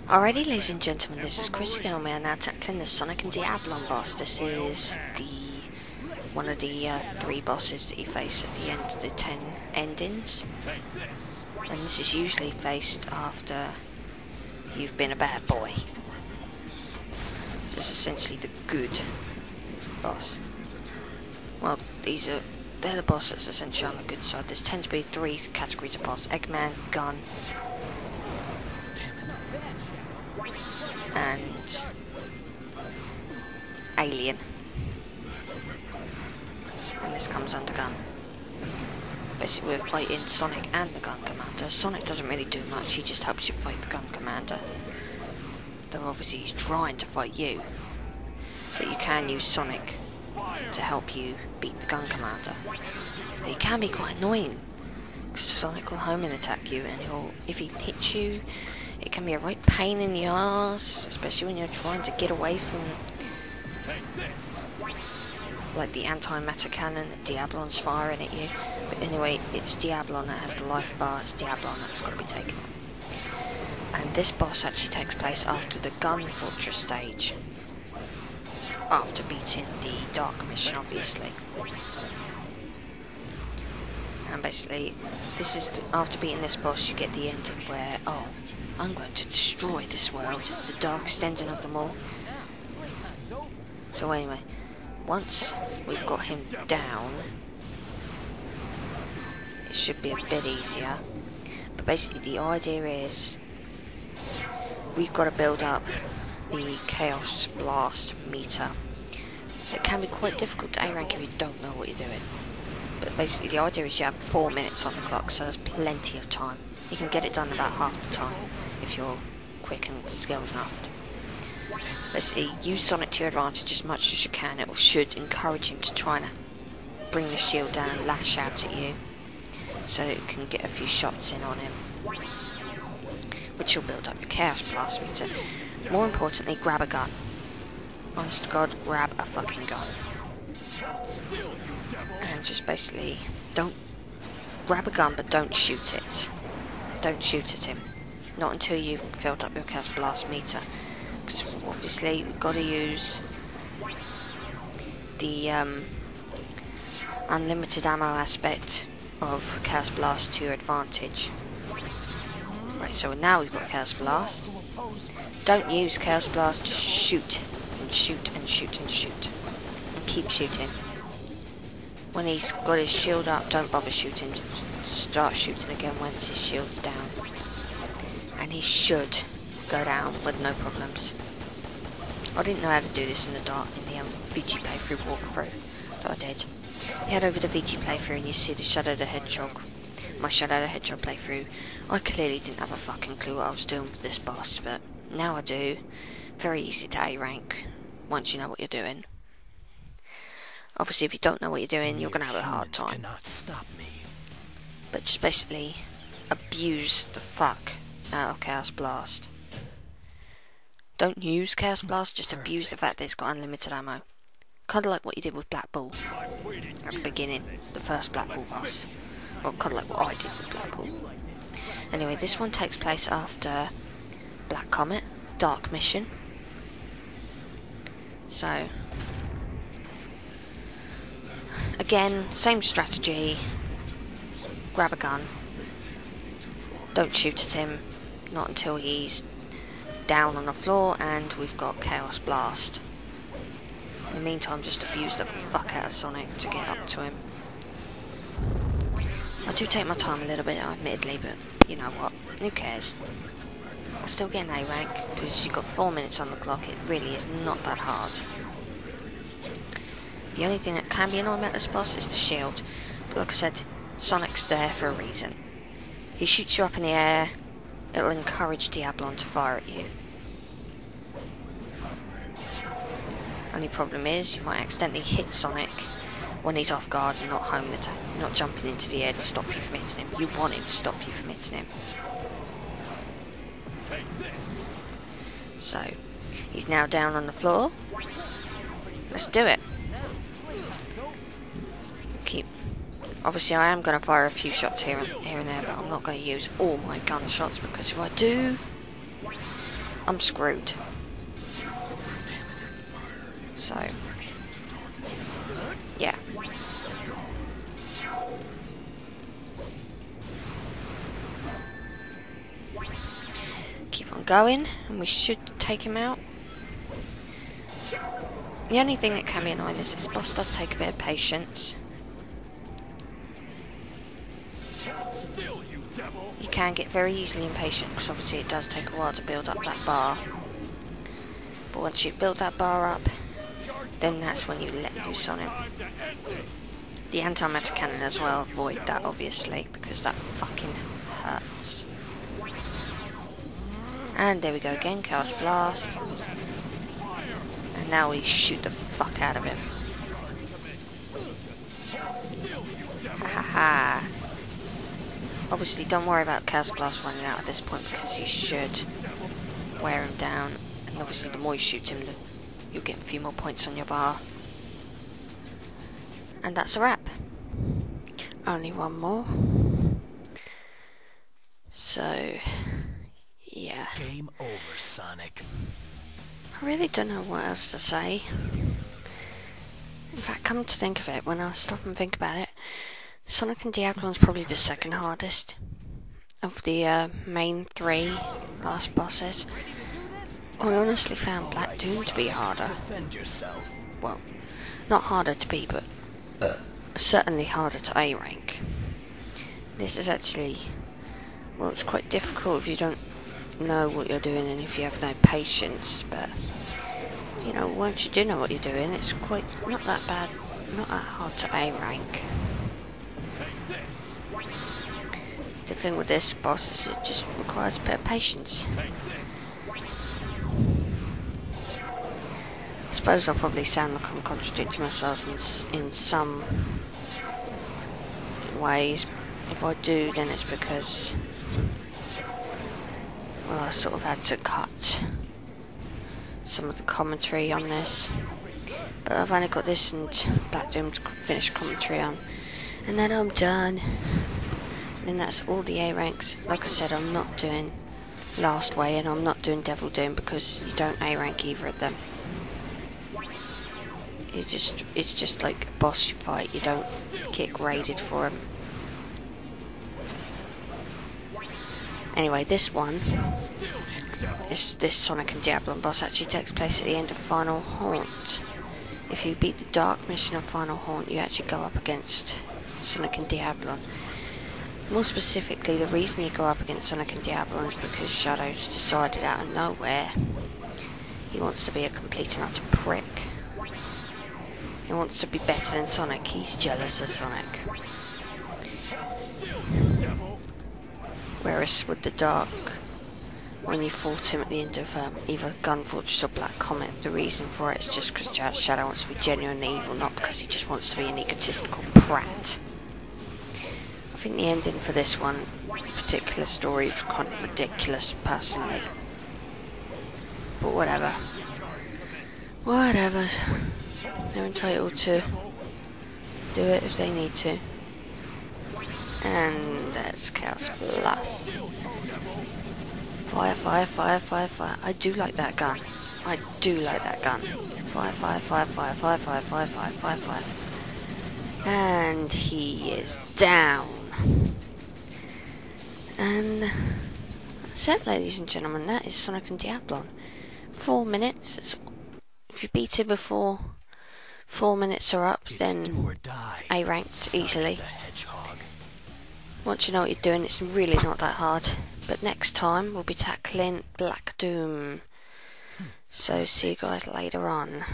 Alrighty, ladies and gentlemen, this is Chris again, and we are now tackling the Sonic Diablon boss. This is one of the 3 bosses that you face at the end of the 10 endings. And this is usually faced after you've been a bad boy. This is essentially the good boss. Well, they're the boss that's essentially on the good side. There tends to be 3 categories of boss: Eggman, Gun, and Alien. And this comes under Gun. Basically we're fighting Sonic and the Gun Commander. Sonic doesn't really do much, he just helps you fight the Gun Commander. Though obviously he's trying to fight you. But you can use Sonic to help you beat the Gun Commander. But he can be quite annoying, because Sonic will homing attack you, and if he hits you, it can be a right pain in the arse, especially when you're trying to get away from like the anti-matter cannon that Diablon's firing at you. But anyway, it's Diablon that has the life bar, it's Diablon that's got to be taken out. And this boss actually takes place after the Gun Fortress stage, after beating the Dark mission, obviously. And basically, this is after beating this boss, you get the ending where, oh, I'm going to destroy this world, the darkest ending of them all. So anyway, once we've got him down, it should be a bit easier. But basically the idea is, we've got to build up the Chaos Blast meter. It can be quite difficult to A rank if you don't know what you're doing. But basically the idea is you have 4 minutes on the clock, so there's plenty of time. You can get it done about half the time if you're quick and skilled enough. Basically, use Sonic to your advantage as much as you can. It should encourage him to try and bring the shield down and lash out at you, so that you can get a few shots in on him, which will build up your Chaos Blast meter. More importantly, grab a gun. Honest to God, grab a fucking gun. And just basically, don't grab a gun, but don't shoot it. Don't shoot at him. Not until you've filled up your Chaos Blast meter. Because obviously we've got to use the unlimited ammo aspect of Chaos Blast to your advantage. Right, so now we've got Chaos Blast. Don't use Chaos Blast, just shoot and shoot and shoot and shoot. And keep shooting. When he's got his shield up, don't bother shooting. Just start shooting again once his shield's down. And he should go down with no problems. I didn't know how to do this in the dark in the VG playthrough walkthrough, but I did. You head over to VG playthrough and you see the Shadow the Hedgehog. My Shadow the Hedgehog playthrough. I clearly didn't have a fucking clue what I was doing with this boss, but now I do. Very easy to A rank once you know what you're doing. Obviously, if you don't know what you're doing, you're going to have a hard time. But just basically abuse the fuck out of Chaos Blast. Don't use Chaos Blast, just abuse the fact that it's got unlimited ammo. Kind of like what you did with Black Bull at the beginning, the first Black Bull boss. Well, kind of like what I did with Black Bull. Anyway, this one takes place after Black Comet, Dark mission. So, again, same strategy. Grab a gun. Don't shoot at him, not until he's down on the floor and we've got Chaos Blast. In the meantime, just abuse the fuck out of Sonic to get up to him. I do take my time a little bit, admittedly, but you know what, who cares? I'll still get an A rank, because you've got 4 minutes on the clock. It really is not that hard. The only thing that can be annoying about this boss is the shield, but like I said, Sonic's there for a reason. He shoots you up in the air, it'll encourage Diablon to fire at you. Only problem is, you might accidentally hit Sonic when he's off guard and not jumping into the air to stop you from hitting him. You want him to stop you from hitting him. So, he's now down on the floor. Let's do it. Obviously I am going to fire a few shots here and there, but I'm not going to use all my gunshots, because if I do, I'm screwed. So, yeah. Keep on going, and we should take him out. The only thing that can be annoying is this boss does take a bit of patience. You can get very easily impatient because obviously it does take a while to build up that bar. But once you build that bar up, then that's when you let loose on him. The antimatter cannon as well, avoid that obviously, because that fucking hurts. And there we go again, Chaos Blast. And now we shoot the fuck out of him. Ha ha. Obviously don't worry about Chaos Blast running out at this point because you should wear him down. And obviously the more you shoot him, you'll get a few more points on your bar. And that's a wrap. Only one more. So, yeah. Game over, Sonic. I really don't know what else to say. In fact, come to think of it, when I stop and think about it, Sonic and Diablon is probably the second hardest of the main three last bosses. I honestly found Black Doom to be harder. Defend yourself. Well, not harder to beat, but certainly harder to A rank. This is actually, well, it's quite difficult if you don't know what you're doing and if you have no patience, but you know, once you do know what you're doing, it's quite not that bad, not that hard to A rank. The thing with this boss is it just requires a bit of patience. I suppose I'll probably sound like I'm contradicting myself in some ways. If I do, then it's because, well, I sort of had to cut some of the commentary on this. But I've only got this and Black Doom to finish commentary on. And then I'm done. And that's all the A ranks. Like I said, I'm not doing Last Way and I'm not doing Devil Doom because you don't A rank either of them. It's just like a boss you fight, you don't get graded for them. Anyway, this one, this Sonic and Diablon boss actually takes place at the end of Final Haunt. If you beat the Dark mission of Final Haunt, you actually go up against Sonic and Diablon. More specifically, the reason you go up against Sonic and Diablon is because ShtH's decided out of nowhere he wants to be a complete and utter prick. He wants to be better than Sonic. He's jealous of Sonic. Whereas with the Dark, when you fought him at the end of either Gun Fortress or Black Comet, the reason for it is just because ShtH wants to be genuinely evil, not because he just wants to be an egotistical prat. I think the ending for this one, particular story, is kind of ridiculous, personally. But whatever. Whatever. They're entitled to do it if they need to. And that's Chaos Blast. Fire, fire, fire, fire, fire. I do like that gun. I do like that gun. Fire, fire, fire, fire, fire, fire, fire, fire, fire, fire. And he is down. And that's it, ladies and gentlemen. That is Sonic and Diablon. 4 minutes. If you beat it before 4 minutes are up, then A ranked easily. Once you know what you're doing, it's really not that hard. But next time we'll be tackling Black Doom. So see you guys later on.